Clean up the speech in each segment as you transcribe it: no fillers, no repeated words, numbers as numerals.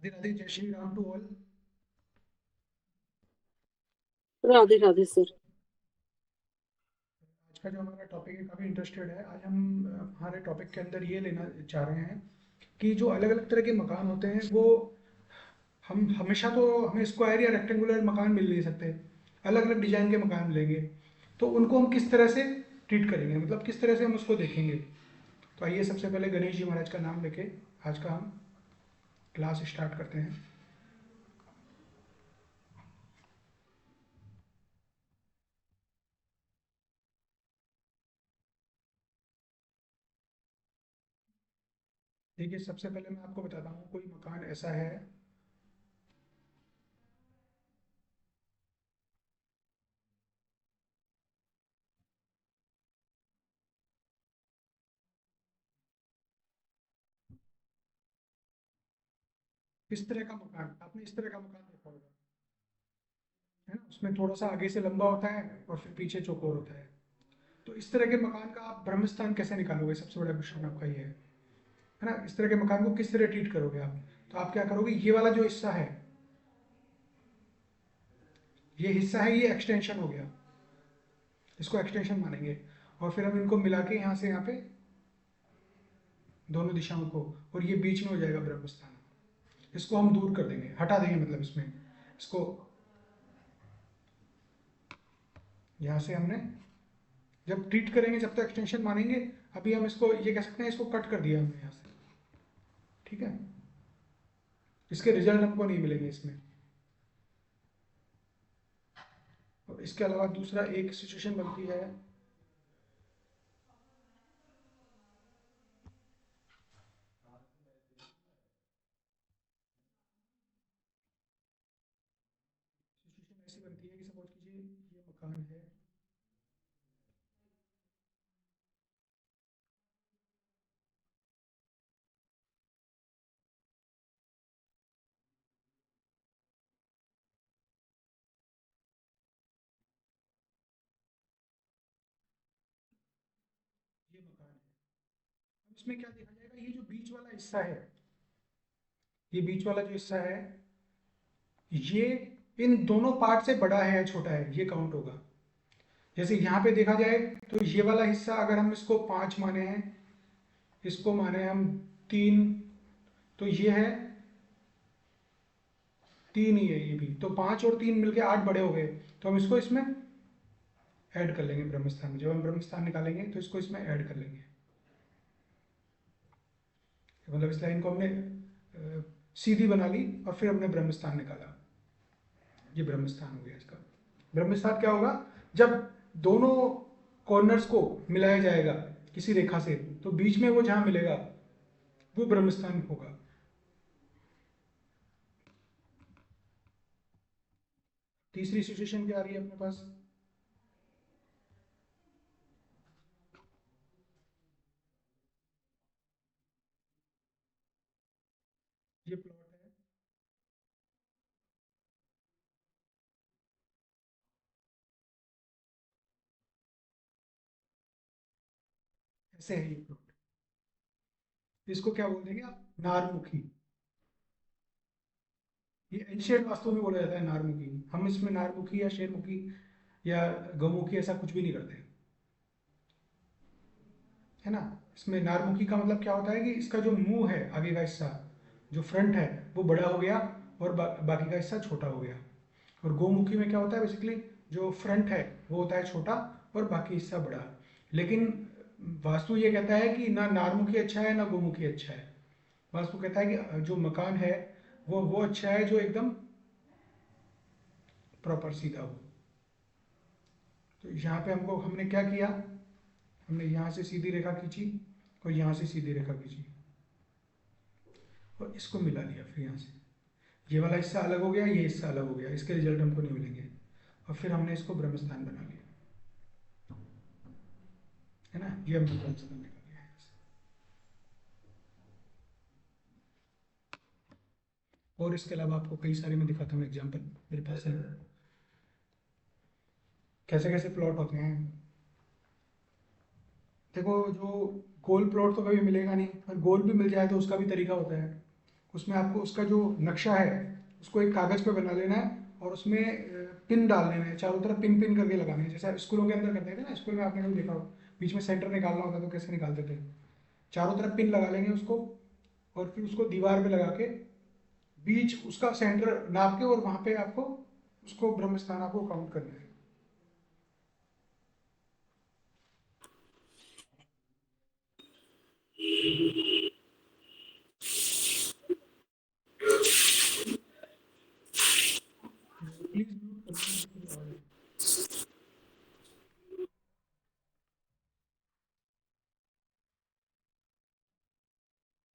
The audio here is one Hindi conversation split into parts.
राधे राधे, जय Shri Ram to all. Radhe Radhe sir. आज का जो हमारा टॉपिक है काफ़ी इंटरेस्टेड है। आज हम हमारे टॉपिक के अंदर ये लेना चाह रहे हैं कि जो अलग अलग तरह के मकान होते हैं वो हम हमेशा तो हमें स्क्वायर या रेक्टेंगुलर मकान मिल नहीं सकते। अलग अलग डिजाइन के मकान मिलेंगे, तो उनको हम किस तरह से ट्रीट करेंगे, मतलब किस तरह से हम उसको देखेंगे। तो आइए सबसे पहले गणेश जी महाराज का नाम लेके आज का हम क्लास स्टार्ट करते हैं। देखिए, सबसे पहले मैं आपको बताता हूँ, कोई मकान ऐसा है। इस तरह का मकान, आपने इस तरह का मकान देखा होगा, है ना। उसमें थोड़ा सा आगे से लंबा होता है और फिर पीछे चौकोर होता है। तो इस तरह के मकान का आप ब्रह्म स्थान कैसे निकालोगे, सबसे बड़ा क्वेश्चन आपका ये है ना। इस तरह के मकान को किस तरह ट्रीट करोगे आप। तो आप क्या करोगे, ये वाला जो हिस्सा है, ये हिस्सा है, ये एक्सटेंशन हो गया, इसको एक्सटेंशन मानेंगे। और फिर हम इनको मिला के यहाँ से यहाँ पे दोनों दिशाओं को, और ये बीच में हो जाएगा ब्रह्म स्थान। इसको हम दूर कर देंगे, हटा देंगे, मतलब इसमें इसको यहाँ से हमने जब ट्रीट करेंगे, जब तक एक्सटेंशन मानेंगे। अभी हम इसको ये कह सकते हैं, इसको कट कर दिया हमने यहाँ से, ठीक है। इसके रिजल्ट हमको नहीं मिलेंगे इसमें। और इसके अलावा दूसरा एक सिचुएशन बनती है, सिचुएशन ऐसी बनती है कि सपोज कीजिए ये मकान है, ये मकान है। अब इसमें क्या देखा जाएगा, ये जो बीच वाला हिस्सा है, ये बीच वाला जो हिस्सा है, ये इन दोनों पार्ट से बड़ा है या छोटा है, ये काउंट होगा। जैसे यहाँ पे देखा जाए, तो ये वाला हिस्सा अगर हम इसको 5 माने हैं, इसको माने हम 3, तो ये है 3 ही है ये भी। तो 5 और 3 मिलके 8 बड़े हो गए। तो हम इसको इसमें ऐड कर लेंगे ब्रह्म स्थान में। जब हम ब्रह्म स्थान निकालेंगे तो इसको इसमें ऐड कर लेंगे। मतलब इस लाइन को हमने सीधी बना ली और फिर हमने ब्रह्म स्थान निकाला। ये ब्रह्म स्थान हो गया इसका। ब्रह्म स्थान क्या होगा, जब दोनों कॉर्नर्स को मिलाया जाएगा किसी रेखा से, तो बीच में वो जहां मिलेगा वो ब्रह्म स्थान होगा। तीसरी सिचुएशन क्या आ रही है अपने पास, ये प्लॉट है, ऐसे है ये प्लॉट। इसको क्या बोल देंगे आप, नारमुखी। ये एंशियंट वास्तु में बोला जाता है नारमुखी। हम इसमें नारमुखी या शेरमुखी या गौमुखी ऐसा कुछ भी नहीं करते, है ना। इसमें नारमुखी का मतलब क्या होता है कि इसका जो मुंह है, आगे का हिस्सा, जो फ्रंट है, वो बड़ा हो गया और बाकी का हिस्सा छोटा हो गया। और गोमुखी में क्या होता है, बेसिकली जो फ्रंट है वो होता है छोटा और बाकी हिस्सा बड़ा। लेकिन वास्तु ये कहता है कि ना नारमुखी अच्छा है ना गोमुखी अच्छा है। वास्तु कहता है कि जो मकान है वो अच्छा है, जो एकदम प्रॉपर सीधा हो। तो यहाँ पे हमको हमने क्या किया, हमने यहाँ से सीधी रेखा खींची और यहाँ से सीधी रेखा खींची और इसको मिला लिया। फिर यहाँ से ये वाला हिस्सा अलग हो गया, ये हिस्सा अलग हो गया, इसके रिजल्ट हमको नहीं मिलेंगे। और फिर हमने इसको ब्रह्मस्थान बना लिया, है ना। ये हमने ब्रह्मस्थान निकाल लिया है। और इसके अलावा आपको कई सारे मैं दिखाता हूँ एग्जाम्पल, मेरे पास है, कैसे कैसे प्लॉट होते हैं। देखो, जो गोल प्लॉट तो कभी मिलेगा नहीं, और गोल भी मिल जाए तो उसका भी तरीका होता है। उसमें आपको उसका जो नक्शा है उसको एक कागज़ पे बना लेना है और उसमें पिन डाल देना है, चारों तरफ पिन पिन करके लगाने हैं, जैसे आप स्कूलों के अंदर करते थे ना, स्कूल में आपने कभी देखा हो बीच में सेंटर निकालना होता तो कैसे निकालते थे। चारों तरफ पिन लगा लेंगे उसको, और फिर उसको दीवार पे लगा के बीच उसका सेंटर नाप के, और वहां पे आपको उसको ब्रह्म स्थान आपको काउंट करना है। प्लीज म्यूट कर दीजिए, बिल्कुल भी आवाज नहीं।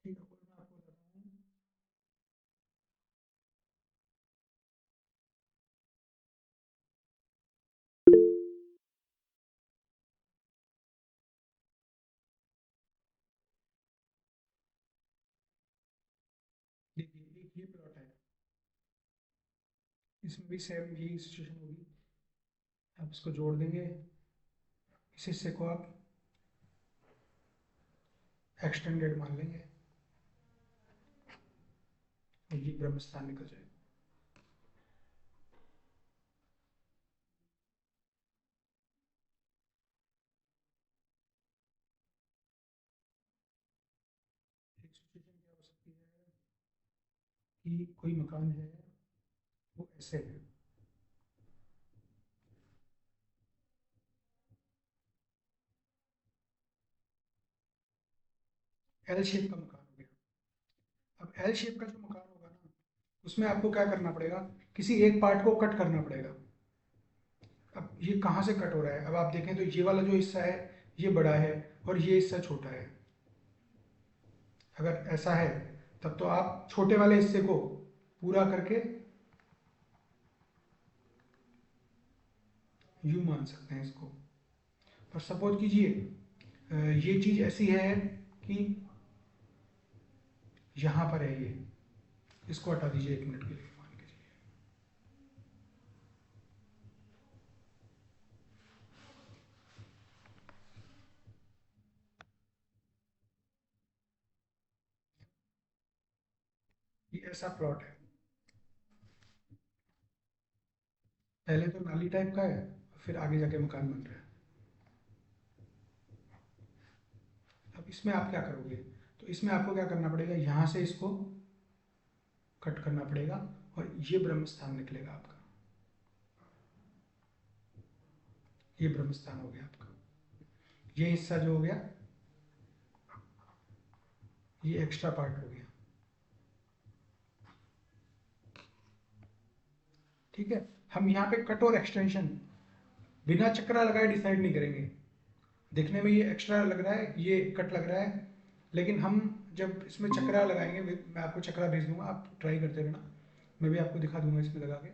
ठीक है, कोई मैं आपको बताता हूँ। देखिए, एक ये प्लॉट है, इसमें भी सेम यही सिचुएशन होगी। आप इसको जोड़ देंगे, इस हिस्से को आप एक्सटेंडेड मान लेंगे, और ये ब्रह्म स्थान निकल जाएगा। एक सिचुएशन क्या हो सकती है कि कोई मकान है, वो ऐसे है, एल शेप का मकान हो गया। अब एल शेप का जो मकान होगा ना, उसमें आपको क्या करना पड़ेगा, किसी एक पार्ट को कट करना पड़ेगा। अब ये कहाँ से कट हो रहा है, अब आप देखें तो ये वाला जो हिस्सा है ये बड़ा है, और ये हिस्सा छोटा है। अगर ऐसा है तब तो आप छोटे वाले हिस्से को पूरा करके यू मान सकते हैं इसको। पर सपोज कीजिए ये चीज़ ऐसी है कि यहाँ पर है ये, इसको हटा दीजिए 1 मिनट के लिए, मान के चलिए। ये ऐसा प्लॉट है, पहले तो नाली टाइप का है, फिर आगे जाके मकान बन रहा है। अब इसमें आप क्या करोगे, तो इसमें आपको क्या करना पड़ेगा, यहाँ से इसको कट करना पड़ेगा, और ये ब्रह्म स्थान निकलेगा आपका। ये ब्रह्म स्थान हो गया आपका। ये हिस्सा जो हो गया, ये एक्स्ट्रा पार्ट हो गया। ठीक है, हम यहाँ पे कट और एक्सटेंशन बिना चक्रा लगाए डिसाइड नहीं करेंगे। दिखने में ये एक्स्ट्रा लग रहा है, ये कट लग रहा है, लेकिन हम जब इसमें चक्रा लगाएंगे, मैं आपको चक्रा भेज दूंगा, आप ट्राई करते रहना, मैं भी आपको दिखा दूंगा इसमें लगा के।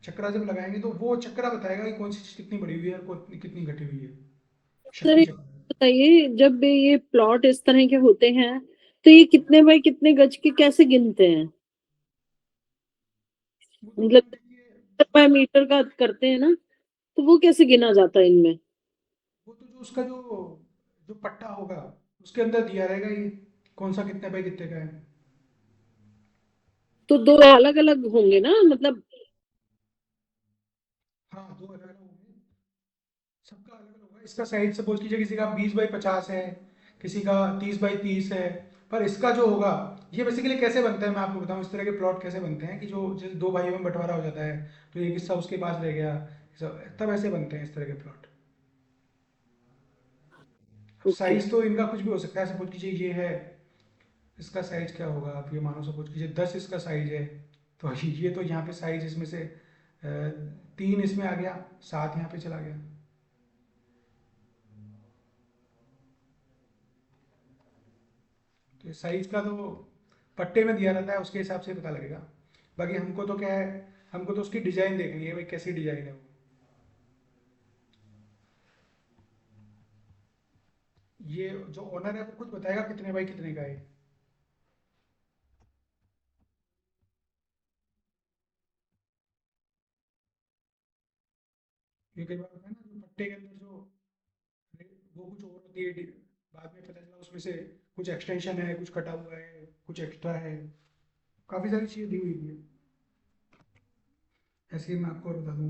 चक्रा जब लगाएंगे तो वो चक्रा बताएगा कि कौन सी चीज़ कितनी बड़ी हुई है और कितनी घटी हुई है। सर शक्ति एक चक्र। बताइए, जब भी ये प्लॉट इस तरह के होते हैं तो ये कितने बाय कितने गज के कैसे गिनते हैं? वो तो मतलब देखिए, बाय मीटर का करते हैं ना, तो वो कैसे गिना जाता है इनमें? वो तो जो उसका जो जो पट्टा होगा उसके अंदर दिया रहेगा ये, कौन सा कितने बाई कितने का है। तो दो अलग अलग होंगे ना, मतलब। हाँ, दो अलग अलग होंगे, सबका अलग अलग होगा। इसका साइज सपोज कीजिए किसी का 20 बाई 50 है, किसी का 30 बाई 30 है। पर इसका जो होगा, ये बेसिकली कैसे बनता है मैं आपको बताऊं, इस तरह के प्लॉट कैसे बनते हैं कि जो जैसे दो भाइयों में बंटवारा हो जाता है, तो एक हिस्सा उसके पास रह गया, तब ऐसे बनते हैं इस तरह के प्लॉट। अब ओके। साइज तो इनका कुछ भी हो सकता है, सपोज कीजिए ये है, इसका साइज क्या होगा, आप ये मानो सपोज कीजिए 10 इसका साइज है, तो ये तो यहाँ पे साइज इसमें से 3 इसमें आ गया, 7 यहाँ पे चला गया। तो साइज का तो पट्टे में दिया रहता है, उसके हिसाब से पता लगेगा। बाकी हमको तो क्या है, हमको तो उसकी डिजाइन देखनी है भाई, कैसी डिजाइन है वो। ये जो ओनर है वो खुद बताएगा कितने बाई कितने का है। ये कई बार होता है ना, जो पट्टे के अंदर जो वो कुछ और होती है, बाद में पता चला उसमें से कुछ एक्सटेंशन है, कुछ कटा हुआ है, कुछ एक्स्ट्रा है। काफ़ी सारी चीज़ें दी हुई है। ऐसे ही मैं आपको और बता दूँ,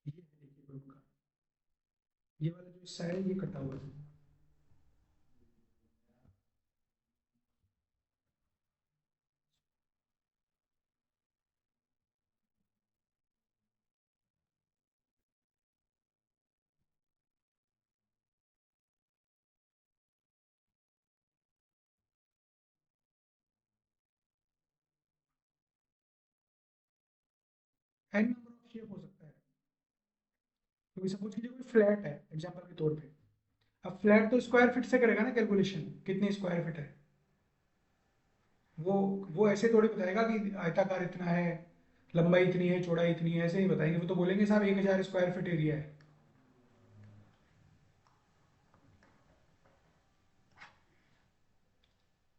ये है देखिए कोई मकान, ये वाला जो हिस्सा है ये कटा हुआ है। एन नंबर ऑफ शेप हो सकता है। तो सपोज कीजिए कोई फ्लैट है एग्जांपल के तौर पे, अब फ्लैट तो स्क्वायर फीट से करेगा ना कैलकुलेशन, कितने स्क्वायर फीट है। वो वो ऐसे थोड़ी बताएगा कि आयताकार इतना है, लंबाई इतनी है, चौड़ाई इतनी है, ऐसे ही बताएंगे। वो तो बोलेंगे साहब 1000 स्क्वायर फीट एरिया है।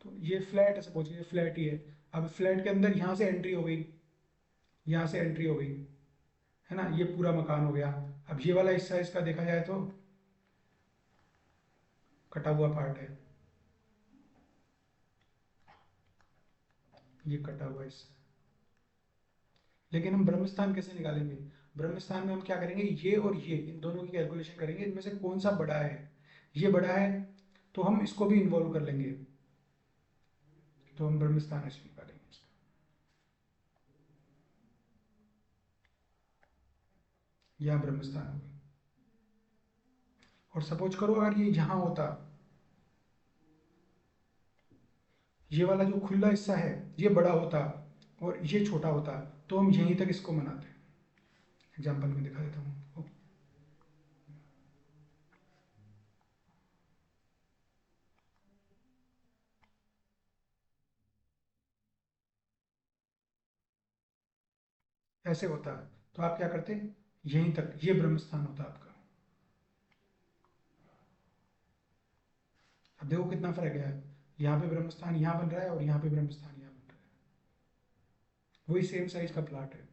तो ये फ्लैट है, सपोज ये फ्लैट ही है। अब फ्लैट के अंदर यहाँ से एंट्री हो गई, यहाँ से एंट्री हो गई, है ना, ये पूरा मकान हो गया। अब ये वाला हिस्सा इसका देखा जाए तो कटा हुआ पार्ट है, ये कटा हुआ हिस्सा। लेकिन हम ब्रह्मस्थान कैसे निकालेंगे? ब्रह्मस्थान में हम क्या करेंगे, ये और ये इन दोनों की कैलकुलेशन करेंगे, इनमें से कौन सा बड़ा है। ये बड़ा है तो हम इसको भी इन्वॉल्व कर लेंगे, तो हम ब्रह्मस्थान ऐसे निकालेंगे इसका। यहाँ ब्रह्मस्थान हो गई। और सपोज करो अगर ये यहाँ होता, ये वाला जो खुला हिस्सा है ये बड़ा होता और ये छोटा होता, तो हम यहीं तक इसको मनाते। एग्जाम्पल में दिखा देता हूँ आपको। ऐसे होता है तो आप क्या करते, यहीं तक ये ब्रह्मस्थान होता आपका। अब देखो कितना फर्क है, यहाँ पे ब्रह्मस्थान यहाँ बन रहा है और यहाँ पे ब्रह्मस्थान यहाँ बन रहा है, वही सेम साइज का प्लाट है।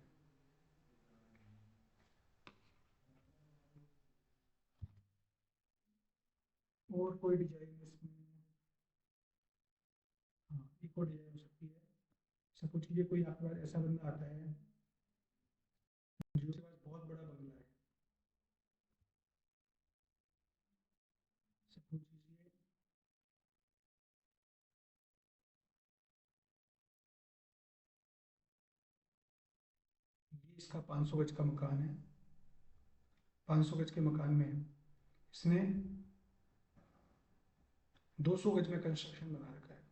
और कोई डिजाइन इसमें, हाँ एक और डिजाइन हो सकती है। सपोज कीजिए कोई आपके पास ऐसा बंदा आता है जिसके पास बहुत बड़ा बंगला है। सपोज कीजिए ये इसका 500 गज का मकान है। 500 गज के मकान में इसने 200 गज में कंस्ट्रक्शन बना रखा है।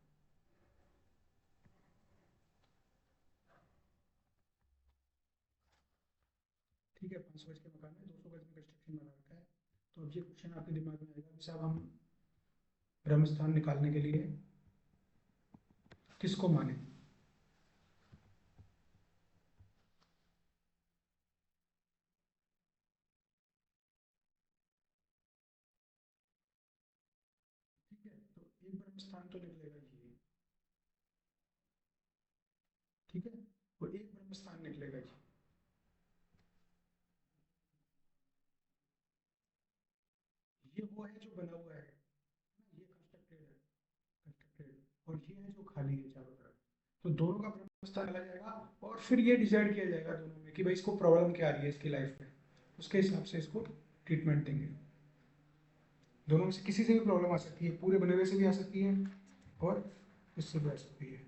ठीक है, 500 गज के मकान में 200 गज में कंस्ट्रक्शन बना रखा है। तो अब ये क्वेश्चन आपके दिमाग में आएगा कि साहब हम ब्रह्मस्थान निकालने के लिए किसको माने। ठीक है, तो एक ब्रह्मस्थान तो निकलेगा ये, ठीक है, तो एक ब्रह्मस्थान निकलेगा ये। ये वो है जो बना हुआ है, ये कंस्ट्रक्टेड है, कंस्ट्रक्टेड, और ये है जो खाली है चारों तरफ। तो दोनों का ब्रह्मस्थान डाला जाएगा और फिर ये डिसाइड किया जाएगा दोनों में कि भाई इसको प्रॉब्लम क्या आ रही है इसकी लाइफ में, उसके हिसाब से इसको ट्रीटमेंट देंगे। दोनों में से किसी से भी प्रॉब्लम आ सकती है, पूरे बने हुए से भी आ सकती है और इससे भी आ सकती है।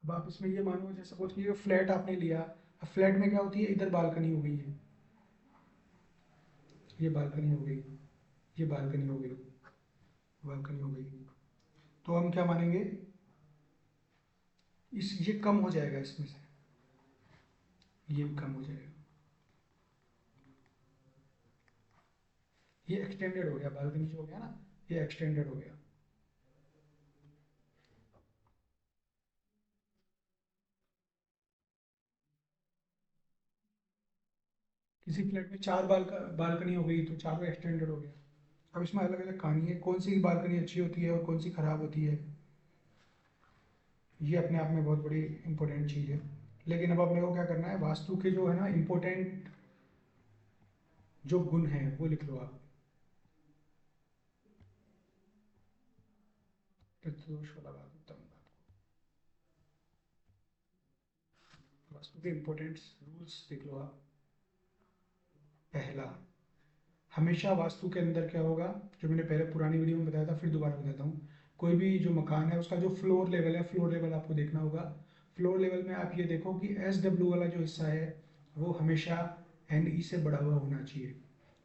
अब आप इसमें ये मानो जैसे सपोज कीजिए फ्लैट आपने लिया, अब फ्लैट में क्या होती है, इधर बालकनी हो गई है, ये बालकनी हो गई, ये बालकनी हो गई, बालकनी हो गई। तो हम क्या मानेंगे, इस ये कम हो जाएगा इसमें से, ये भी कम हो जाएगा। ये एक्सटेंडेड हो गया, बालकनी जो हो गया ना, ये एक्सटेंडेड हो गया। किसी फ्लैट में चार बालकनी हो गई तो चारों एक्सटेंडेड हो गया। अब इसमें अलग अलग कहानी है, कौन सी बालकनी अच्छी होती है और कौन सी खराब होती है, ये अपने आप में बहुत बड़ी इंपॉर्टेंट चीज़ है। लेकिन अब अपने को क्या करना है, वास्तु के जो है ना इम्पोर्टेंट जो गुण हैं वो लिख लो आप। पितृदोष वाला बात उत्तम बात, वास्तु के इम्पोर्टेंट रूल्स लिख लो आप। पहला, हमेशा वास्तु के अंदर क्या होगा, जो मैंने पहले पुरानी वीडियो में बताया था फिर दोबारा बताता हूँ। कोई भी जो मकान है उसका जो फ्लोर लेवल है, फ्लोर लेवल आपको देखना होगा। फ्लोर लेवल में आप ये देखो कि SW वाला जो हिस्सा है वो हमेशा NE से बढ़ा हुआ होना चाहिए।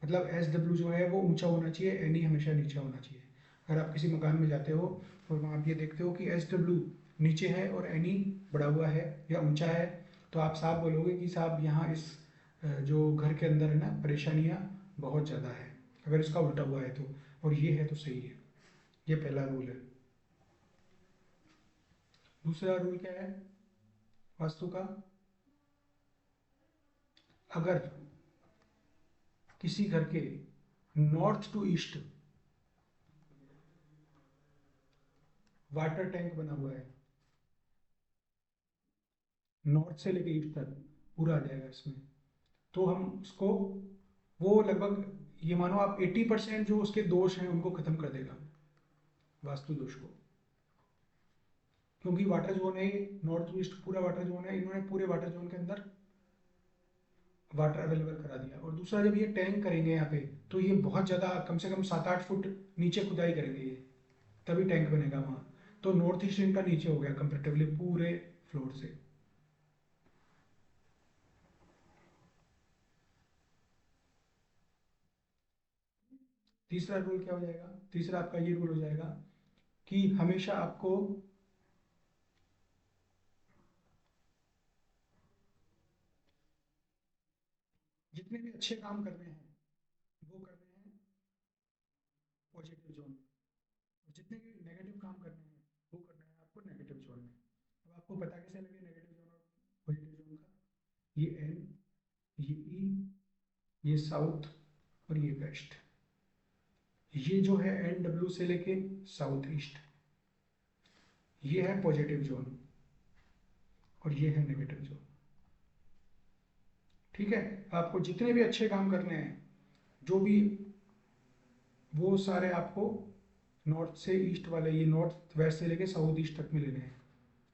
मतलब SW जो है वो ऊंचा होना चाहिए, NE हमेशा नीचा होना चाहिए। अगर आप किसी मकान में जाते हो और वहाँ आप ये देखते हो कि SW नीचे है और NE बढ़ा हुआ है या ऊंचा है, तो आप साफ बोलोगे कि साहब यहाँ इस जो घर के अंदर है ना परेशानियाँ बहुत ज़्यादा है। अगर इसका उल्टा हुआ है तो, और ये है तो सही है। ये पहला रूल है। दूसरा रूल क्या है वास्तु का, अगर किसी घर के north to east water tank बना हुआ है, नॉर्थ से लेके ईस्ट तक पूरा आ जाएगा इसमें, तो हम उसको, वो लगभग ये मानो आप 80% जो उसके दोष हैं उनको खत्म कर देगा, वास्तु दोष को। क्योंकि वाटर जोन है ये, नॉर्थ ईस्ट पूरा वाटर जोन है, इन्होंने पूरे वाटर जोन के अंदर वाटर अवेलेबल करा दिया। और दूसरा, जब ये टैंक करेंगे यहाँ पे तो ये बहुत ज़्यादा, कम से कम 7-8 फुट नीचे खुदाई करेंगे ये, तभी टैंक बनेगा वहाँ। तो नॉर्थ ईस्ट इनका नीचे हो गया कंपेरेटिवली पूरे फ्लोर से। तीसरा रूल क्या हो जाएगा, तीसरा आपका ये रूल हो जाएगा कि हमेशा आपको जितने भी अच्छे काम करने हैं वो करने हैं पॉजिटिव जोन में, और जितने भी नेगेटिव काम करने हैं वो करना है आपको नेगेटिव जोन में। अब आपको पता कैसे लगे नेगेटिव जोन और पॉजिटिव जोन का, ये N, ये E, ये साउथ और ये वेस्ट, ये जो है NW से लेके साउथ ईस्ट, ये है पॉजिटिव जोन और ये है नेगेटिव जोन। ठीक है, आपको जितने भी अच्छे काम करने हैं, जो भी, वो सारे आपको नॉर्थ से ईस्ट वाले, ये नॉर्थ वेस्ट से लेके साउथ ईस्ट तक में लेने हैं,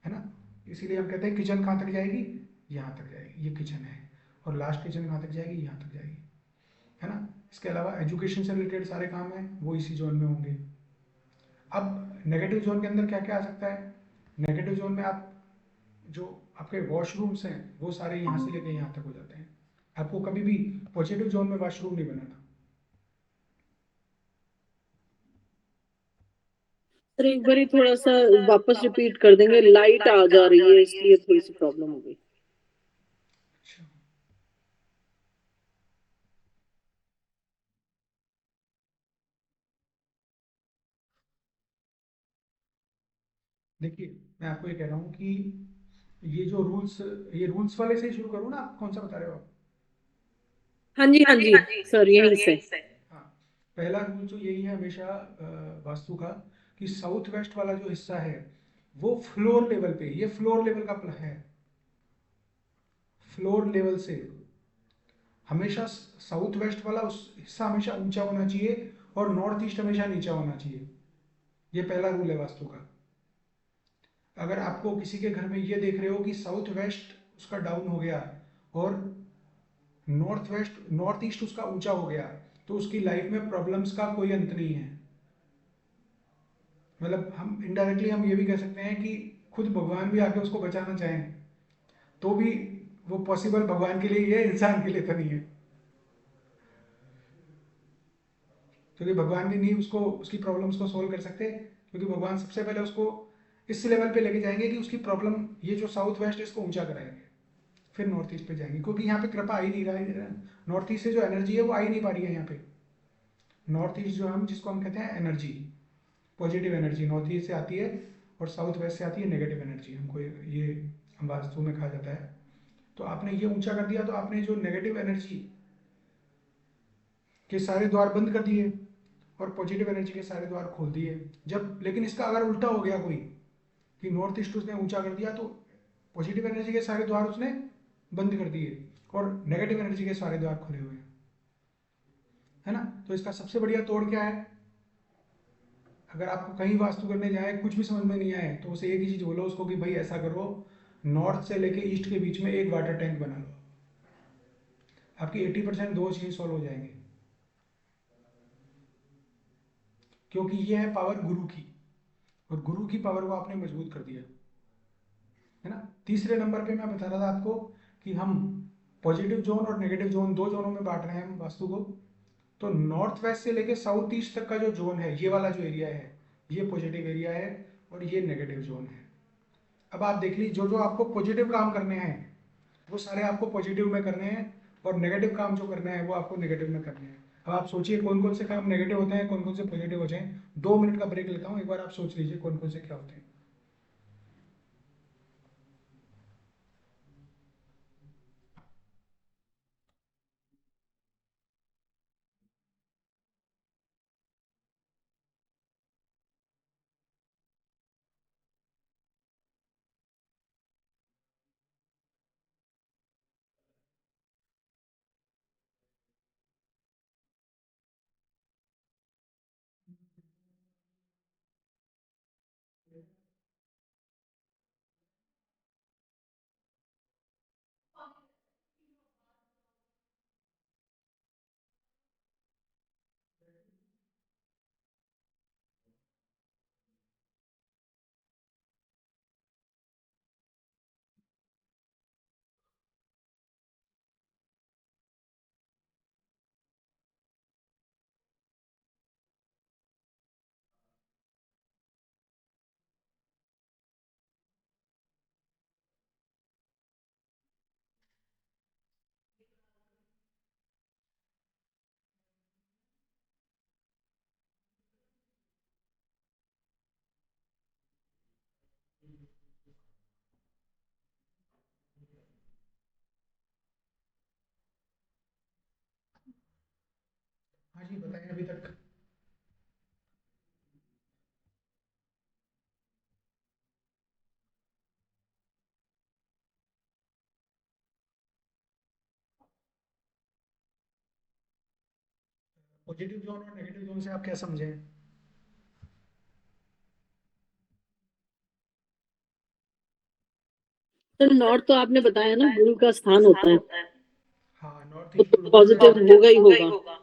है ना। इसीलिए हम कहते हैं किचन कहाँ तक जाएगी, यहाँ तक जाएगी, ये किचन है। और लास्ट किचन कहाँ तक जाएगी, यहाँ तक जाएगी, है ना। इसके अलावा एजुकेशन से रिलेटेड सारे काम हैं वो इसी जोन में होंगे। अब नेगेटिव जोन के अंदर क्या क्या आ सकता है, नेगेटिव जोन में आप जो आपके वॉशरूम्स हैं वो सारे यहाँ से लेके यहाँ तक हो जाते हैं। आपको कभी भी पॉजिटिव जोन में वॉशरूम नहीं बनाना। सर एक बार ही थोड़ा सा वापस रिपीट कर देंगे, लाइट आ जा रही है इसलिए थोड़ी सी प्रॉब्लम हो गई। अच्छा, देखिए मैं आपको ये कह रहा हूँ कि ये जो रूल्स, ये रूल्स वाले से ही शुरू करूँ ना, आप कौन सा बता रहे हो आप। हाँ जी, हाँ जी। सर यहीं से। हाँ, पहला रूल तो यही है हमेशा वास्तु का, कि साउथ वेस्ट वाला जो हिस्सा है वो फ्लोर लेवल पे, ये फ्लोर लेवल का है, फ्लोर लेवल से हमेशा साउथ वेस्ट वाला उस हिस्सा हमेशा ऊंचा होना चाहिए और नॉर्थ ईस्ट हमेशा नीचा होना चाहिए। ये पहला रूल है वास्तु का। अगर आपको किसी के घर में ये देख रहे हो कि साउथ वेस्ट उसका डाउन हो गया और नॉर्थ वेस्ट, नॉर्थ ईस्ट उसका ऊंचा हो गया, तो उसकी लाइफ में प्रॉब्लम्स का कोई अंत नहीं है। मतलब हम इनडायरेक्टली हम ये भी कह सकते हैं कि खुद भगवान भी आके उसको बचाना चाहें तो भी वो पॉसिबल भगवान के लिए ही है, इंसान के लिए तो नहीं है। क्योंकि भगवान भी नहीं उसको, उसकी प्रॉब्लम्स को सोल्व कर सकते, क्योंकि भगवान सबसे पहले उसको इस लेवल पे लेके जाएंगे कि उसकी प्रॉब्लम, ये जो साउथ वेस्ट है इसको ऊंचा कराएंगे, फिर नॉर्थ ईस्ट पे जाएंगे, क्योंकि यहाँ पे कृपा आ ही नहीं रहा है, नॉर्थ ईस्ट से जो एनर्जी है वो आ ही नहीं पा रही है यहाँ पे। नॉर्थ ईस्ट जो हम जिसको हम कहते हैं energy, positive energy north east से आती है और साउथ वेस्ट से आती है नेगेटिव एनर्जी, हमको ये वास्तु में कहा जाता है। तो आपने ये ऊंचा कर दिया तो आपने जो नेगेटिव एनर्जी के सारे द्वार बंद कर दिए और पॉजिटिव एनर्जी के सारे द्वार खोल दिए। जब लेकिन इसका अगर उल्टा हो गया कोई, कि नॉर्थ ईस्ट उसने ऊंचा कर दिया, तो पॉजिटिव एनर्जी के सारे द्वार उसने बंद कर दिए और नेगेटिव एनर्जी के सारे द्वार खुले हुए हैं, है ना। तो इसका सबसे बढ़िया तोड़ क्या है? अगर आपको कहीं वास्तु करने जाए, कुछ भी समझ में नहीं आए, तो उसे एक ही चीज बोलो उसको कि भाई ऐसा करो, नॉर्थ से लेके ईस्ट के बीच में एक वाटर टैंक बना लो। आपकी 80% दो चीज सॉल्व हो जाएंगे, क्योंकि ये है पावर गुरु की, और गुरु की पावर को आपने मजबूत कर दिया, है ना। तीसरे नंबर पे मैं बता रहा था आपको कि हम पॉजिटिव जोन और नेगेटिव जोन, दो जोनों में बांट रहे हैं हम वास्तु को। तो नॉर्थ वेस्ट से लेके साउथ ईस्ट तक का जो जोन है, ये वाला जो एरिया है, ये पॉजिटिव एरिया है और ये नेगेटिव जोन है। अब आप देख लीजिए, जो जो आपको पॉजिटिव काम करने हैं वो सारे आपको पॉजिटिव में करने हैं, और नेगेटिव काम जो करना है वो आपको नेगेटिव में करने हैं। अब आप सोचिए कौन कौन से काम नेगेटिव होते हैं, कौन कौन से पॉजिटिव होते हैं। 2 मिनट का ब्रेक लेता हूँ, एक बार आप सोच लीजिए कौन कौन से क्या होते हैं। हाँ जी, बताएं अभी तक। पॉजिटिव जोन और नेगेटिव जोन से आप क्या समझे? तो नॉर्थ तो आपने बताया ना गुरु का स्थान होता है, हाँ, नॉर्थ वो ईस्ट तो गुरु का स्थान पॉजिटिव है। होगा ही होगा।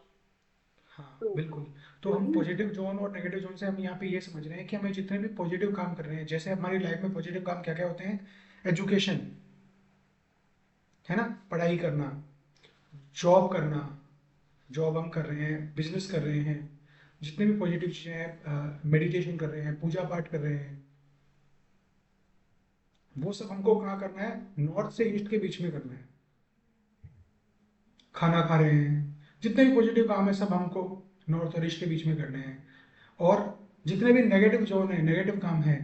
हाँ बिल्कुल। तो हम पॉजिटिव जोन और नेगेटिव जोन से हम यहाँ पे ये समझ रहे हैं कि हमें जितने भी पॉजिटिव काम कर रहे हैं, जैसे हमारी लाइफ में पॉजिटिव काम क्या क्या होते हैं? एजुकेशन, है ना, पढ़ाई करना, जॉब करना, जॉब हम कर रहे हैं, बिजनेस कर रहे हैं, जितने भी पॉजिटिव चीज़ें हैं, मेडिटेशन कर रहे हैं, पूजा पाठ कर रहे हैं, वो सब हमको कहाँ करना है? नॉर्थ से ईस्ट के बीच में करना है। खाना खा रहे हैं, जितने भी पॉजिटिव काम है सब हमको नॉर्थ और ईस्ट के बीच में करने हैं। और जितने भी नेगेटिव जोन है, नेगेटिव काम है,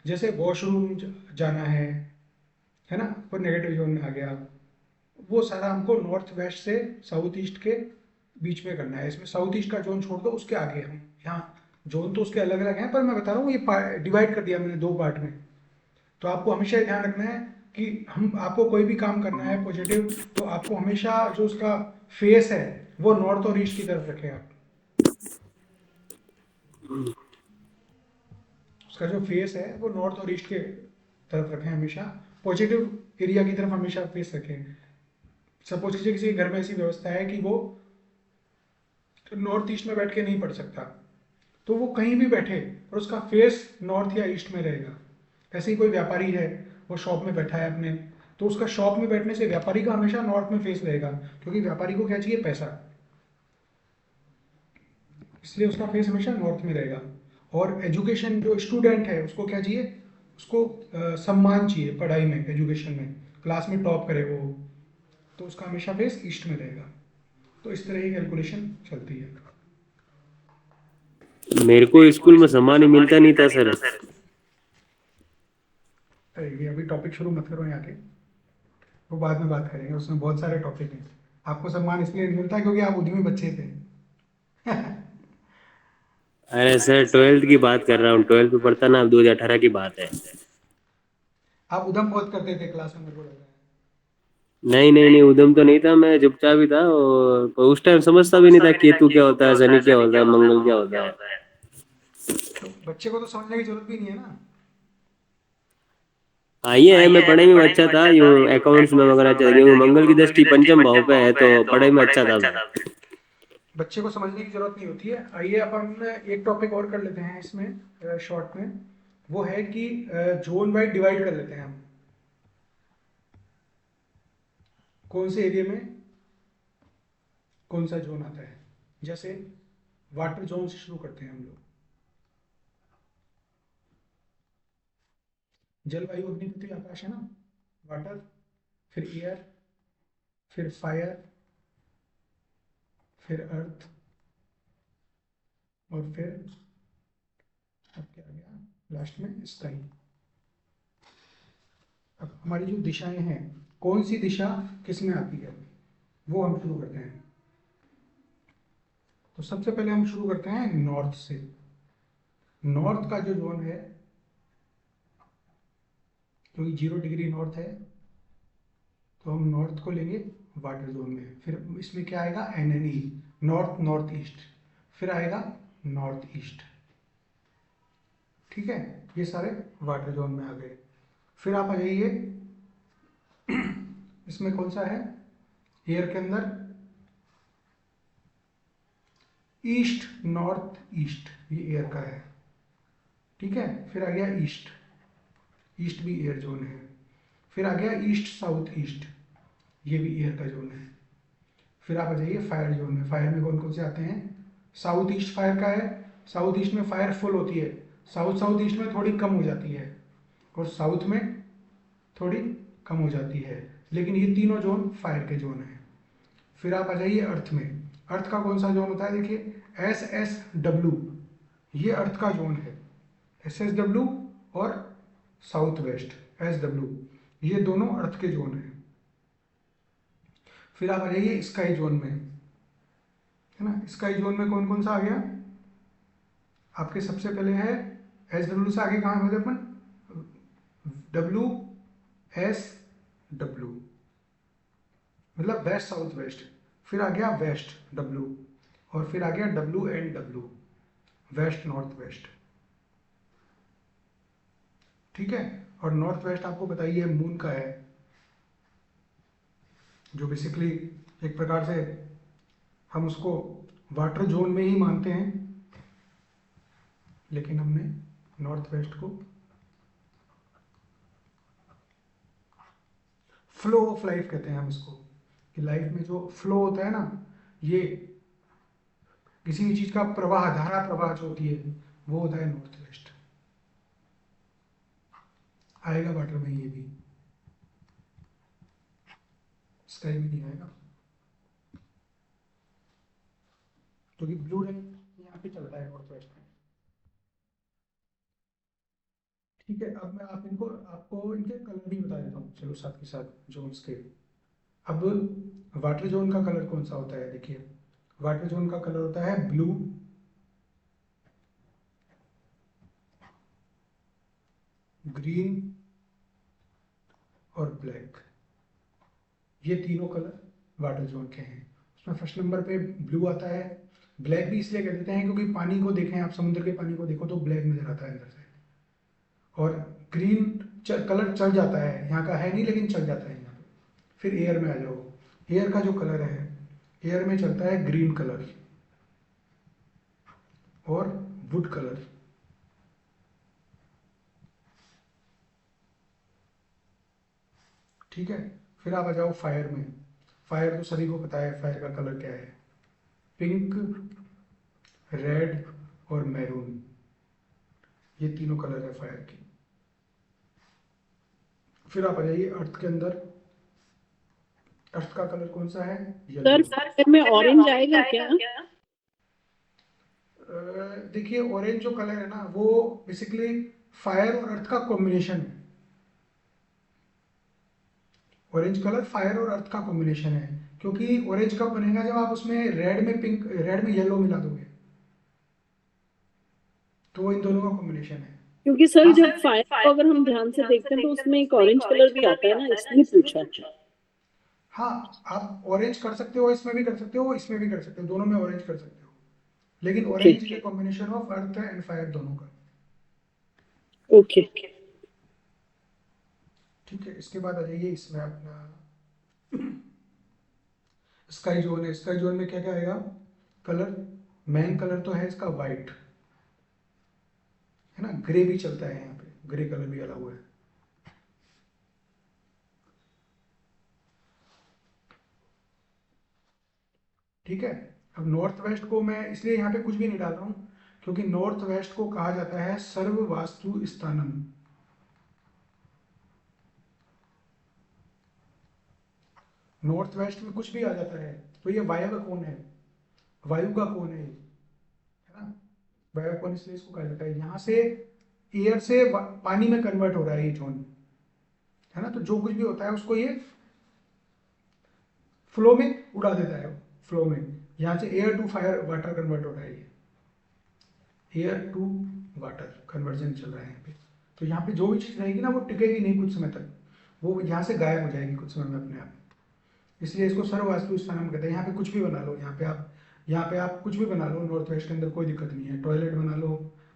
जैसे वॉशरूम जाना है ना, वो नेगेटिव जोन में आ गया। वो सारा हमको नॉर्थ वेस्ट से साउथ ईस्ट के बीच में करना है। इसमें साउथ ईस्ट का जोन छोड़ दो, उसके आगे हम यहाँ, जोन तो उसके अलग अलग हैं, पर मैं बता रहा हूँ ये डिवाइड कर दिया मैंने दो पार्ट में। तो आपको हमेशा ये ध्यान रखना है कि हम आपको कोई भी काम करना है पॉजिटिव, तो आपको हमेशा जो उसका फेस है वो नॉर्थ और ईस्ट की तरफ रखें आप। उसका जो फेस है वो नॉर्थ और ईस्ट के तरफ रखें हमेशा। पॉजिटिव एरिया की तरफ हमेशा फेस रखें। सपोज कीजिए किसी के घर में ऐसी व्यवस्था है कि वो नॉर्थ ईस्ट में बैठ के नहीं पढ़ सकता, तो वो कहीं भी बैठे और उसका फेस नॉर्थ या ईस्ट में रहेगा। ऐसे ही कोई व्यापारी है, वो शॉप में बैठा है अपने, तो उसका शॉप में बैठने से व्यापारी का हमेशा नॉर्थ में फेस रहेगा, क्योंकि व्यापारी को क्या चाहिए? पैसा। इसलिए उसका फेस हमेशा नॉर्थ में रहेगा। और एजुकेशन, जो स्टूडेंट है उसको क्या चाहिए? उसको सम्मान चाहिए पढ़ाई में, एजुकेशन में, क्लास में टॉप करे वो, तो उसका हमेशा फेस ईस्ट में रहेगा। तो इस तरह की कैलकुलेशन चलती है। मेरे को स्कूल में सम्मान ही मिलता नहीं था सर। अरे ये अभी टॉपिक शुरू मत करो यहाँ के, वो बाद में बात करेंगे, उसमें बहुत सारे टॉपिक हैं। आपको सम्मान इसलिए नहीं मिलता क्योंकि आप उद्यमी बच्चे थे। अरे सर 12th की बात कर रहा हूँ, 12th में पढ़ता ना, 2018 की बात है। आप उधम बहुत करते थे क्लास में, मेरे को लग रहा है। नहीं नहीं नहीं, उधम तो नहीं था, मैं चुपचाप ही था, और पर उस टाइम समझता भी नहीं था केतु क्या होता है, शनि क्या होता है, मंगल क्या होता है। तो बच्चे को तो समझने की जरूरत भी नहीं है ना। हाँ ये है, मैं पढ़ाई में अच्छा था, यूँ अकाउंट्स में वगैरह अच्छा था, क्योंकि मंगल की दृष्टि पंचम भाव पे है, तो पढ़ाई में अच्छा था मैं। बच्चे को समझने की जरूरत नहीं होती है। आइए अपन एक टॉपिक और कर लेते हैं इसमें शॉर्ट में। वो है कि जोन वाइज डिवाइड कर लेते हैं हम, कौन से एरिया में कौन सा जोन आता है। जैसे वाटर जोन से शुरू करते हैं हम लोग। जलवायु, अग्नि, पृथ्वी, आकाश है ना। वाटर, फिर एयर, फिर फायर, फिर अर्थ, और फिर अब क्या आ गया लास्ट में, स्काई। अब हमारी जो दिशाएं हैं, कौन सी दिशा किस में आती है, वो हम शुरू करते हैं। तो सबसे पहले हम शुरू करते हैं नॉर्थ से। नॉर्थ का जो जोन है, क्योंकि 0 डिग्री नॉर्थ है, तो हम नॉर्थ को लेंगे वाटर जोन में। फिर इसमें क्या आएगा, NNE, नॉर्थ नॉर्थ ईस्ट। फिर आएगा नॉर्थ ईस्ट। ठीक है, ये सारे वाटर जोन में आ गए। फिर आप आ जाइए, इसमें कौन सा है, एयर के अंदर ईस्ट नॉर्थ ईस्ट, ये एयर का है। ठीक है, फिर आ गया ईस्ट, ईस्ट भी एयर जोन है। फिर आ गया ईस्ट साउथ ईस्ट, ये भी एयर का जोन है। फिर आप आ जाइए फायर जोन में। फायर में कौन कौन से आते हैं, साउथ ईस्ट फायर का है। साउथ ईस्ट में फायर फुल होती है, साउथ साउथ ईस्ट में थोड़ी कम हो जाती है, और साउथ में थोड़ी कम हो जाती है। लेकिन ये तीनों जोन फायर के जोन हैं। फिर आप आ जाइए अर्थ में। अर्थ का कौन सा जोन होता है, देखिए SSW, ये अर्थ का जोन है। SSW और साउथ वेस्ट SW, ये दोनों अर्थ के जोन हैं। फिर आप आ जाइए स्काई जोन में, है ना। स्काई जोन में कौन कौन सा आ गया आपके, सबसे पहले है SW से आगे कहाँ होते अपन, WSW, मतलब वेस्ट साउथ वेस्ट। फिर आ गया वेस्ट W, और फिर आ गया WNW, वेस्ट नॉर्थ वेस्ट। ठीक है, और नॉर्थ वेस्ट आपको बताइए मून का है, जो बेसिकली एक प्रकार से हम उसको वाटर जोन में ही मानते हैं, लेकिन हमने नॉर्थ वेस्ट को फ्लो ऑफ लाइफ कहते हैं हम इसको, कि लाइफ में जो फ्लो होता है ना, ये किसी भी चीज का प्रवाह, धारा प्रवाह जो होती है, वो होता है नॉर्थ वेस्ट। आएगा वाटर में ये भी, स्काई में नहीं आएगा, क्योंकि ब्लू रंग यहाँ पे चलता है नॉर्थ वेस्ट में। ठीक है, अब मैं आपको इनके कलर भी बता देता हूँ, चलो साथ के साथ जोन्स के। अब वाटर जोन का कलर कौन सा होता है, देखिए वाटर जोन का कलर होता है ब्लू, ग्रीन और ब्लैक। ये तीनों कलर वाटर जोन के हैं। उसमें फर्स्ट नंबर पे ब्लू आता है। ब्लैक भी इसलिए कह देते हैं क्योंकि पानी को देखें आप, समुद्र के पानी को देखो तो ब्लैक नजर आता है अंदर से। और ग्रीन कलर चल जाता है, यहाँ का है नहीं लेकिन चल जाता है यहाँ पे। फिर एयर में आ जाओ, एयर का जो कलर है, एयर में चलता है ग्रीन कलर और वुड कलर। ठीक है, फिर आप आ जाओ फायर में। फायर तो सभी को पता है फायर का कलर क्या है, पिंक, रेड और मैरून, ये तीनों कलर है फायर की। फिर आप आ जाइए अर्थ के अंदर। अर्थ का कलर कौन सा है, सर येलो। फायर में ऑरेंज आएगा क्या? देखिए ऑरेंज जो कलर है ना, वो बेसिकली फायर और अर्थ का कॉम्बिनेशन है। ऑरेंज कलर फायर और अर्थ का कॉम्बिनेशन है, क्योंकि ऑरेंज कब बनेगा, जब आप उसमें रेड में पिंक, रेड में येलो मिला दोगे। तो वो इन दोनों का कॉम्बिनेशन है। क्योंकि सर हाँ जब फायर को अगर हम ध्यान से देखते हैं तो उसमें एक ऑरेंज कलर भी आता है ना, इसलिए पूछा। हाँ, आप ऑरेंज कर सकते हो, इसमें भी कर सकते हो, इसमें भी कर सकते हो, दोनों में ऑरेंज कर सकते हो, लेकिन ऑरेंज ठीक। Is combination of earth and fire दोनों का। ओके। ठीक है, इसके बाद आ जाइए इसमें अपना स्काई जोन है। स्काई जोन में क्या क्या आएगा कलर? मेन कलर तो है इसका वाइट, है ना, ग्रे भी चलता है, यहाँ पे ग्रे कलर भी अलाउ हुआ है। ठीक है, अब नॉर्थ वेस्ट को मैं इसलिए यहाँ पे कुछ भी नहीं डाल रहा हूँ, क्योंकि नॉर्थ वेस्ट को कहा जाता है सर्व वास्तु स्थानम। नॉर्थ वेस्ट में कुछ भी आ जाता है तो ये वायव्य कोण है, वायु का कोण है ये, है ना। वायव्य कोण इसलिए इसको कहा जाता है, यहाँ से एयर से पानी में कन्वर्ट हो रहा है ये जोन, है ना। तो जो कुछ भी होता है उसको ये फ्लो में उड़ा देता है, फ्लो में। यहाँ से air to fire water convert हो रहा है ये, एयर टू वाटर कन्वर्जन चल रहा है यहाँ पे। तो यहाँ पे जो भी चीज़ रहेगी ना वो टिकेगी नहीं कुछ समय तक, वो यहाँ से गायब हो जाएगी कुछ समय में अपने आप। इसलिए इसको सर्व वास्तु स्थानम कहते हैं। यहाँ पे कुछ भी बना लो, यहाँ पे आप कुछ भी बना लो नॉर्थ वेस्ट के अंदर, कोई दिक्कत नहीं है। टॉयलेट बना लो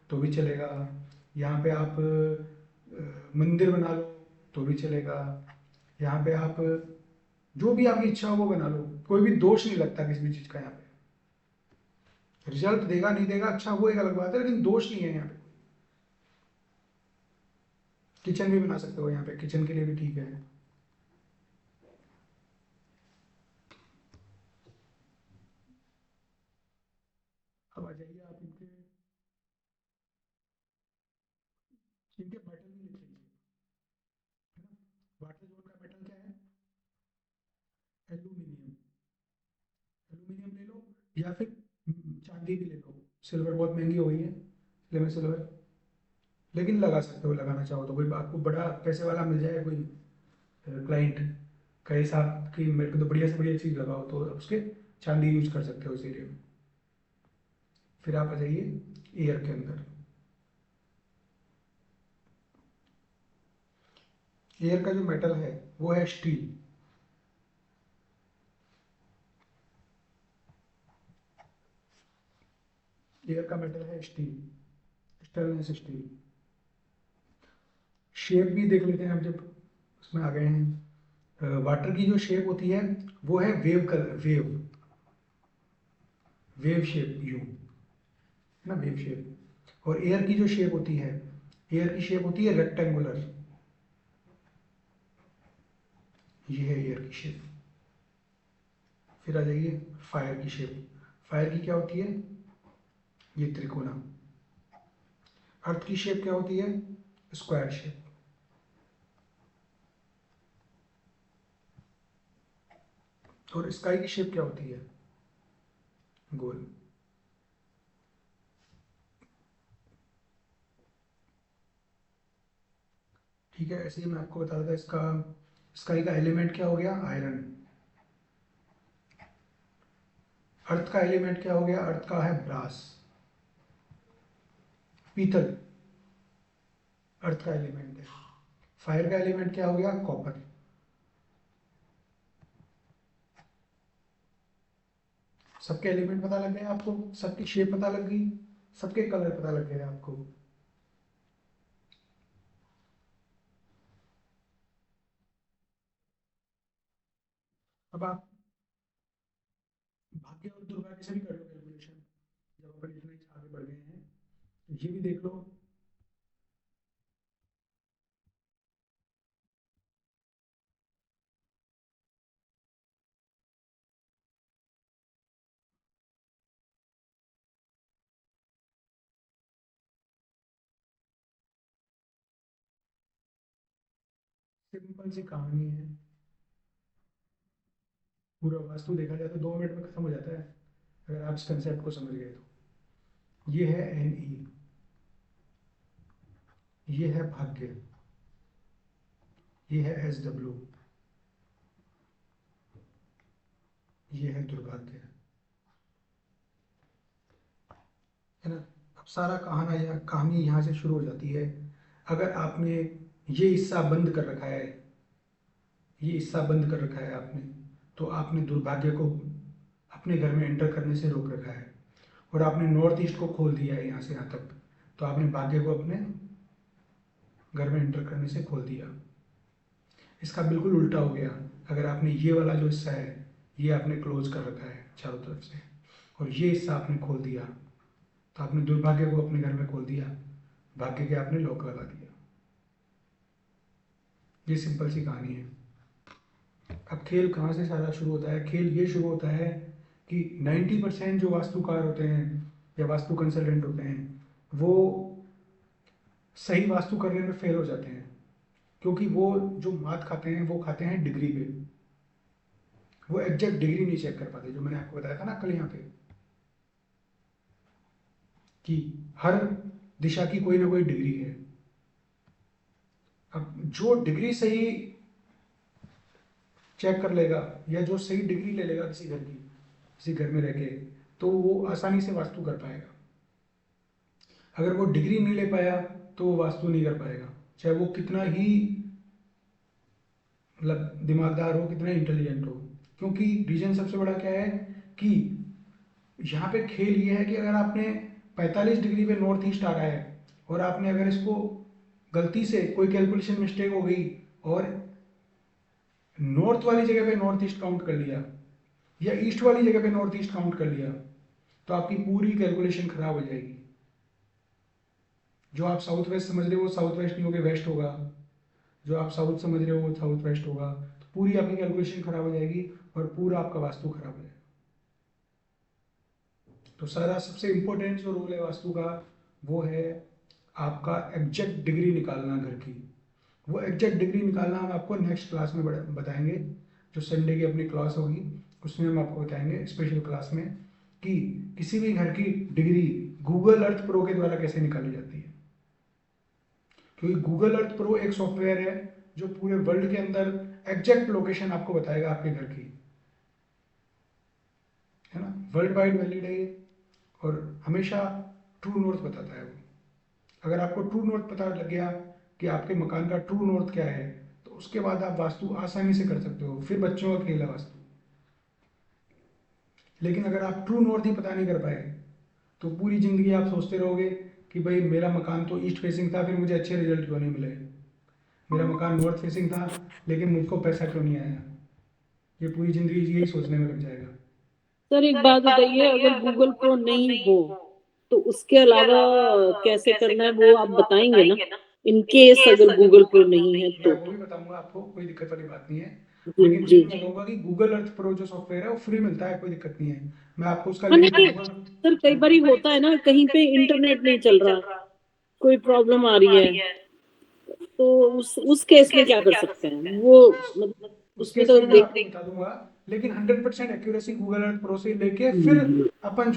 तो भी चलेगा, यहाँ पे आप मंदिर बना लो तो भी चलेगा, यहाँ पे आप जो भी आपकी इच्छा हो वो बना लो, कोई भी दोष नहीं लगता किसी भी चीज़ का यहाँ पे। रिजल्ट देगा नहीं देगा अच्छा वो एक अलग बात है, लेकिन दोष नहीं है यहाँ पे। किचन भी बना सकते हो यहाँ पे, किचन के लिए भी ठीक है। अब आ जाइए आप इनके इनके मेटल भी लिख लीजिए, है ना। वाटर जोन का मेटल क्या है? एल्यूमिनियम। एल्यूमिनियम ले लो, या फिर चांदी भी ले लो। सिल्वर बहुत महंगी हो गई है इसलिए मैं सिल्वर, लेकिन लगा सकते हो, लगाना चाहो तो। कोई आपको बड़ा पैसे वाला मिल जाए कोई क्लाइंट, कहे साहब कि मेरे को तो बढ़िया से बढ़िया चीज़ लगाओ, तो उसके चांदी यूज कर सकते हो इस एरिया में। फिर आप आ जाइए एयर के अंदर। एयर का जो मेटल है वो है स्टील। एयर का मेटल है स्टील, स्टेनलेस स्टील। शेप भी देख लेते हैं हम जब उसमें आ गए हैं। वाटर की जो शेप होती है वो है wave colour, wave shape you, है ना, वेव शेप। और एयर की जो शेप होती है, एयर की शेप होती है रेक्टेंगुलर। ये है एयर की शेप। फिर आ जाइए फायर की शेप। फायर की क्या होती है? ये त्रिकोणा। अर्थ की शेप क्या होती है? Square shape. और स्काई की शेप क्या होती है? गोल। ठीक है, ऐसे ही मैं आपको बता देता इसका, स्काई का एलिमेंट क्या हो गया? आयरन। अर्थ का एलिमेंट क्या हो गया? अर्थ का है ब्रास, पीतल, अर्थ का एलिमेंट है। फायर का एलिमेंट क्या हो गया? कॉपर। सबके एलिमेंट पता लग गए आपको, सबकी शेप पता लग गई, सबके कलर पता लग गए आपको। अब आप भाग्य और दुर्भाग्य से भी कर लो कैलकुलेशन, जब अपन इतने आगे बढ़ गए हैं तो ये भी देख लो। सिंपल सी कहानी है, पूरा वास्तु देखा जाए तो 2 मिनट में खत्म हो जाता है अगर आप इस कंसेप्ट को समझ गए तो। ये है एन ई, ये है भाग्य, ये है एस डब्ल्यू, ये है दुर्भाग्य, है ना। अब सारा कहानी यहाँ से शुरू हो जाती है। अगर आपने ये हिस्सा बंद कर रखा है, ये हिस्सा बंद कर रखा है आपने, तो आपने दुर्भाग्य को अपने घर में एंटर करने से रोक रखा है। और आपने नॉर्थ ईस्ट को खोल दिया है यहाँ से यहाँ तक, तो आपने भाग्य को अपने घर में एंटर करने से खोल दिया। इसका बिल्कुल उल्टा हो गया। अगर आपने ये वाला जो हिस्सा है ये आपने क्लोज कर रखा है चारों तरफ से, और ये हिस्सा आपने खोल दिया, तो आपने दुर्भाग्य को अपने घर में खोल दिया, भाग्य के आपने लॉक लगा दिया। ये सिंपल सी कहानी है। अब खेल कहाँ से सारा शुरू होता है? खेल ये शुरू होता है कि 90% जो वास्तुकार होते हैं या वास्तु कंसल्टेंट होते हैं, वो सही वास्तु करने में फेल हो जाते हैं, क्योंकि वो जो मात खाते हैं वो खाते हैं डिग्री पे। वो एग्जैक्ट डिग्री नहीं चेक कर पाते, जो मैंने आपको बताया था ना कल यहाँ पे, कि हर दिशा की कोई ना कोई डिग्री है। अब जो डिग्री सही चेक कर लेगा या जो सही डिग्री ले लेगा किसी घर में रह के, तो वो आसानी से वास्तु कर पाएगा। अगर वो डिग्री नहीं ले पाया तो वो वास्तु नहीं कर पाएगा, चाहे वो कितना ही मतलब दिमागदार हो, कितना इंटेलिजेंट हो। क्योंकि रीजन सबसे बड़ा क्या है कि यहाँ पे खेल ये है कि अगर आपने 45 डिग्री पे नॉर्थ ईस्ट आ रहा है और आपने अगर इसको गलती से कोई कैलकुलेशन मिस्टेक हो गई और नॉर्थ वाली जगह पे नॉर्थ ईस्ट काउंट कर लिया या ईस्ट वाली जगह पे नॉर्थ ईस्ट काउंट कर लिया, तो आपकी पूरी कैलकुलेशन खराब हो जाएगी। जो आप साउथ वेस्ट समझ रहे हो वो साउथ वेस्ट नहीं होगा, वेस्ट होगा। जो आप साउथ समझ रहे हो वो साउथ वेस्ट होगा। तो पूरी आपकी कैलकुलेशन खराब हो जाएगी और पूरा आपका वास्तु खराब हो जाएगा। तो सारा सबसे इम्पोर्टेंट जो रूल है वास्तु का, वो है आपका एग्जैक्ट डिग्री निकालना घर की। वो एग्जैक्ट डिग्री निकालना हम आपको नेक्स्ट क्लास में बताएंगे। जो संडे की अपनी क्लास होगी उसमें हम आपको बताएंगे स्पेशल क्लास में कि किसी भी घर की डिग्री गूगल अर्थ प्रो के द्वारा कैसे निकाली जाती है। क्योंकि गूगल अर्थ प्रो एक सॉफ्टवेयर है जो पूरे वर्ल्ड के अंदर एग्जैक्ट लोकेशन आपको बताएगा आपके घर की, है ना। वर्ल्ड वाइड वैलिड है ये, और हमेशा ट्रू नॉर्थ बताता है वो। अगर आपको ट्रू नॉर्थ पता लग गया कि आपके मकान का ट्रू नॉर्थ क्या है, तो उसके बाद आप वास्तु आसानी से कर सकते हो। फिर बच्चों का खेल है वास्तु। लेकिन अगर आप ट्रू नॉर्थ ही पता नहीं कर पाए, तो पूरी जिंदगी आप सोचते रहोगे कि भाई मेरा मकान तो ईस्ट फेसिंग था, फिर मुझे अच्छे रिजल्ट क्यों नहीं मिले। मेरा मकान नॉर्थ फेसिंग था लेकिन मुझको पैसा क्यों नहीं आया। ये पूरी जिंदगी यही सोचने में लग जाएगा। सर एक बात बताइए, अगर गूगल प्रो नहीं हो तो उसके अलावा कैसे करना है वो आप बताएंगे ना, इन केस अगर गूगल प्रो नहीं है मैं तो। वो भी बताऊंगा आपको, कोई दिक्कत वाली बात नहीं है। जी लेकिन जी। ये मैं कहूँगा कि गूगल अर्थ प्रो जो सॉफ्टवेयर है वो फ्री मिलता है, कोई दिक्कत नहीं है। मैं आपको उसका हाँ लिंक नहीं दूंगा। सर, कई बार होता है ना कहीं पे इंटरनेट नहीं चल रहा, कोई प्रॉब्लम आ रही है, तो उस केस में क्या कर सकते हैं वो, मतलब उस उसमें केस तो में मैं देख। आपको बता दूंगा। लेकिन 100% एक्यूरेसी गूगल अर्थ प्रो से लेके फिर हम्म, अपन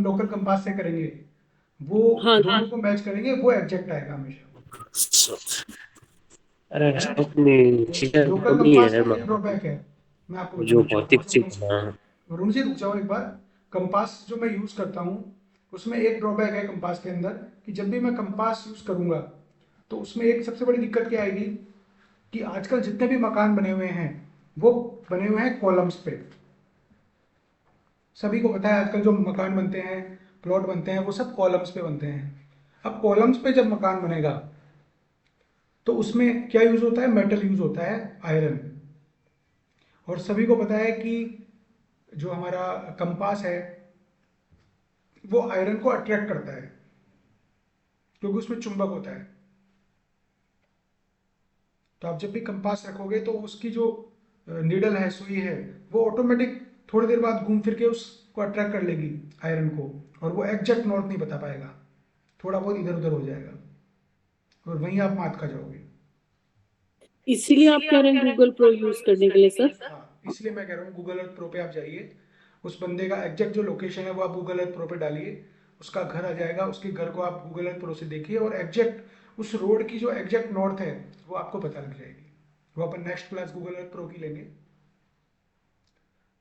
लोकल कंपास से करेंगे, वो हाँ दोनों को मैच करेंगे, वो एग्जैक्ट आएगा हमेशा, अरे है ना। अपनी चीजें लोकल कमी कंपास है का ये ड्रॉबैक है। मैं आपको जो बताऊं भौतिक चीज है। वरुण जी रुक जाओ एक बार। कंपास जो मैं यूज़ करता हूँ उसमें एक ड्रॉबैक है कंपास के अंदर, कि जब भी मैं कंपास यूज़ करूँगा तो उसमें एक सबसे बड़ी दिक्कत क्या आएगी कि आजकल जितने भी मकान बने हुए हैं वो बने हुए हैं कॉलम्स पे। सभी को पता है आजकल जो मकान बनते हैं, प्लॉट बनते हैं, वो सब कॉलम्स पे बनते हैं। अब कॉलम्स पे जब मकान बनेगा तो उसमें क्या यूज़ होता है? मेटल यूज़ होता है, आयरन। और सभी को पता है कि जो हमारा कंपास है वो आयरन को अट्रैक्ट करता है, क्योंकि उसमें चुंबक होता है। तो आप जब भी कंपास रखोगे तो उसकी जो नीडल है, सुई है, वो ऑटोमेटिक थोड़ी देर बाद घूम फिर के उसको अट्रैक्ट कर लेगी, आयरन को, और वो एग्जैक्ट नॉर्थ नहीं बता पाएगा, थोड़ा बहुत इधर उधर हो जाएगा, और वहीं आप मात खा जाओगे। इसीलिए आप कह रहे हैं गूगल प्रो यूज करने के लिए सर। हाँ, इसलिए मैं कह रहा हूँ गूगल अर्थ प्रो पे आप जाइए, उस बंदे का एग्जैक्ट जो लोकेशन है वो आप गूगल अर्थ प्रो पे डालिए, उसका घर आ जाएगा, उसके घर को आप गूगल अर्थ प्रो से देखिए, और एग्जैक्ट उस रोड की जो एग्जैक्ट नॉर्थ है वो आपको पता लग जाएगी। वो अपन next class Google Earth Pro की लेंगे,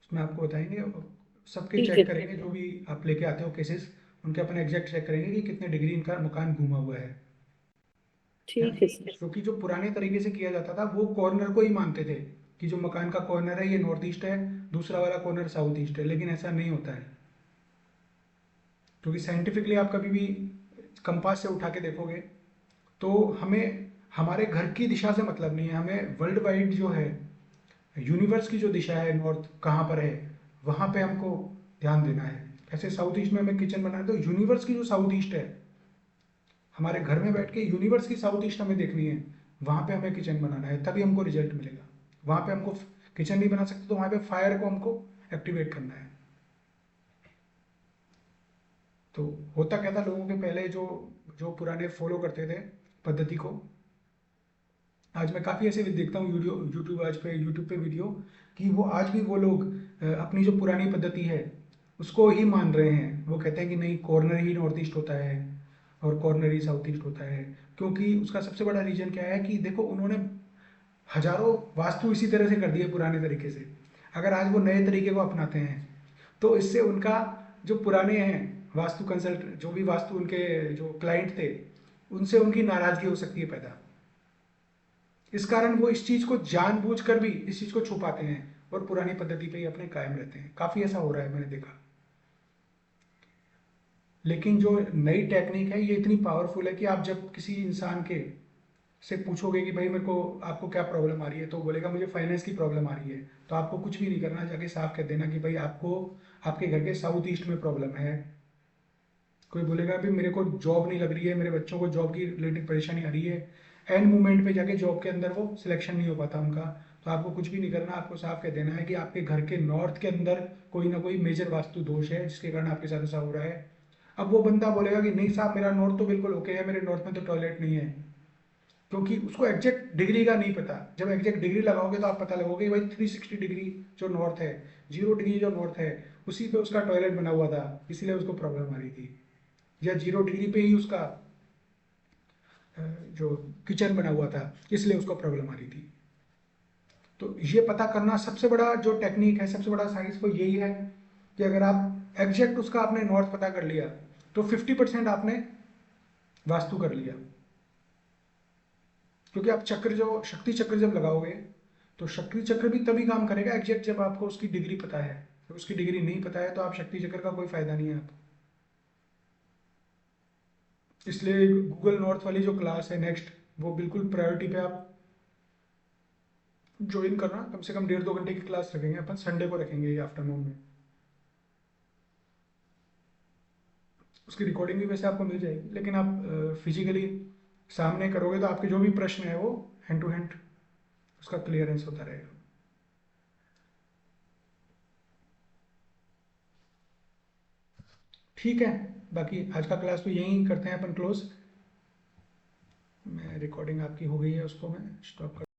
उसमें आपको बताएंगे, सबके ठीक चेक है। करेंगे जो भी आप लेके आते हो केसेस, उनके अपन एग्जैक्ट चेक करेंगे कि कितने डिग्री इनका मकान घूमा हुआ है ना। ठीक है सर। क्योंकि जो पुराने तरीके से किया जाता था वो कॉर्नर को ही मानते थे कि जो मकान का कॉर्नर है ये नॉर्थ ईस्ट है, दूसरा वाला कॉर्नर साउथ ईस्ट है, लेकिन ऐसा नहीं होता है। क्योंकि साइंटिफिकली आप कभी भी कंपास से उठा के देखोगे तो हमें हमारे घर की दिशा से मतलब नहीं है, हमें वर्ल्ड वाइड जो है यूनिवर्स की जो दिशा है नॉर्थ कहाँ पर है वहाँ पे हमको ध्यान देना है। ऐसे साउथ ईस्ट में हमें किचन बनाना है तो यूनिवर्स की जो साउथ ईस्ट है, हमारे घर में बैठ के यूनिवर्स की साउथ ईस्ट हमें देखनी है, वहाँ पे हमें किचन बनाना है, तभी हमको रिजल्ट मिलेगा। वहाँ पे हमको किचन नहीं बना सकते तो वहाँ पे फायर को हमको एक्टिवेट करना है। तो होता क्या था, लोगों के पहले जो जो पुराने फॉलो करते थे पद्धति को, आज मैं काफ़ी ऐसे भी देखता हूँ यूट्यूब पे वीडियो कि वो आज भी वो लोग अपनी जो पुरानी पद्धति है उसको ही मान रहे हैं। वो कहते हैं कि नहीं, कॉर्नर ही नॉर्थ ईस्ट होता है और कॉर्नर ही साउथ ईस्ट होता है। क्योंकि उसका सबसे बड़ा रीजन क्या है कि देखो, उन्होंने हजारों वास्तु इसी तरह से कर दिए पुराने तरीके से। अगर आज वो नए तरीके को अपनाते हैं तो इससे उनका जो पुराने हैं वास्तु कंसल्ट, जो भी वास्तु उनके जो क्लाइंट थे, उनसे उनकी नाराजगी हो सकती है पैदा। इस कारण वो इस चीज को जानबूझकर भी इस चीज को छुपाते हैं और पुरानी पद्धति पे ही अपने कायम रहते हैं। काफी ऐसा हो रहा है, मैंने देखा। लेकिन जो नई टेक्निक है ये इतनी पावरफुल है कि आप जब किसी इंसान के से पूछोगे कि भाई मेरे को, आपको क्या प्रॉब्लम आ रही है, तो बोलेगा मुझे फाइनेंस की प्रॉब्लम आ रही है, तो आपको कुछ भी नहीं करना, जाके साफ कह देना कि भाई आपको आपके घर के साउथ ईस्ट में प्रॉब्लम है। कोई बोलेगा भी मेरे को जॉब नहीं लग रही है, मेरे बच्चों को जॉब की रिलेटेड परेशानी आ रही है, एंड मोमेंट पे जाके जॉब के अंदर वो सिलेक्शन नहीं हो पाता उनका, तो आपको कुछ भी नहीं करना, आपको साफ कह देना है कि आपके घर के नॉर्थ के अंदर कोई ना कोई मेजर वास्तु दोष है जिसके कारण आपके साथ ऐसा हो रहा है। अब वो बंदा बोलेगा कि नहीं साहब, मेरा नॉर्थ तो बिल्कुल ओके है, मेरे नॉर्थ में तो टॉयलेट नहीं है, क्योंकि उसको एग्जैक्ट डिग्री का नहीं पता। जब एग्जैक्ट डिग्री लगाओगे तो आप पता लगोगे भाई 360 डिग्री जो नॉर्थ है, 0 डिग्री जो नॉर्थ है, उसी पे उसका टॉयलेट बना हुआ था, इसलिए उसको प्रॉब्लम आ रही थी। या 0 डिग्री पे ही उसका जो किचन बना हुआ था, इसलिए उसको प्रॉब्लम आ रही थी। तो ये पता करना सबसे बड़ा जो टेक्निक है, सबसे बड़ा साइंस वो यही है कि अगर आप एग्जैक्ट उसका आपने नॉर्थ पता कर लिया तो 50% आपने वास्तु कर लिया। क्योंकि आप चक्र, जो शक्ति चक्र जब लगाओगे तो शक्ति चक्र भी तभी काम करेगा एग्जैक्ट जब आपको उसकी डिग्री पता है। जब उसकी डिग्री नहीं पता है तो आप शक्ति चक्र का कोई फायदा नहीं है आपको। इसलिए गूगल नॉर्थ वाली जो क्लास है नेक्स्ट, वो बिल्कुल प्रायोरिटी पे आप ज्वाइन करना। कम से कम 1.5-2 घंटे की क्लास रखेंगे अपन, संडे को रखेंगे ये आफ्टरनून में। उसकी रिकॉर्डिंग भी वैसे आपको मिल जाएगी, लेकिन आप फिजिकली सामने करोगे तो आपके जो भी प्रश्न है वो हैंड टू हैंड उसका क्लियरेंस होता रहेगा। ठीक है, बाकी आज का क्लास तो यहीं करते हैं अपन क्लोज। मैं रिकॉर्डिंग आपकी हो गई है, उसको मैं स्टॉप कर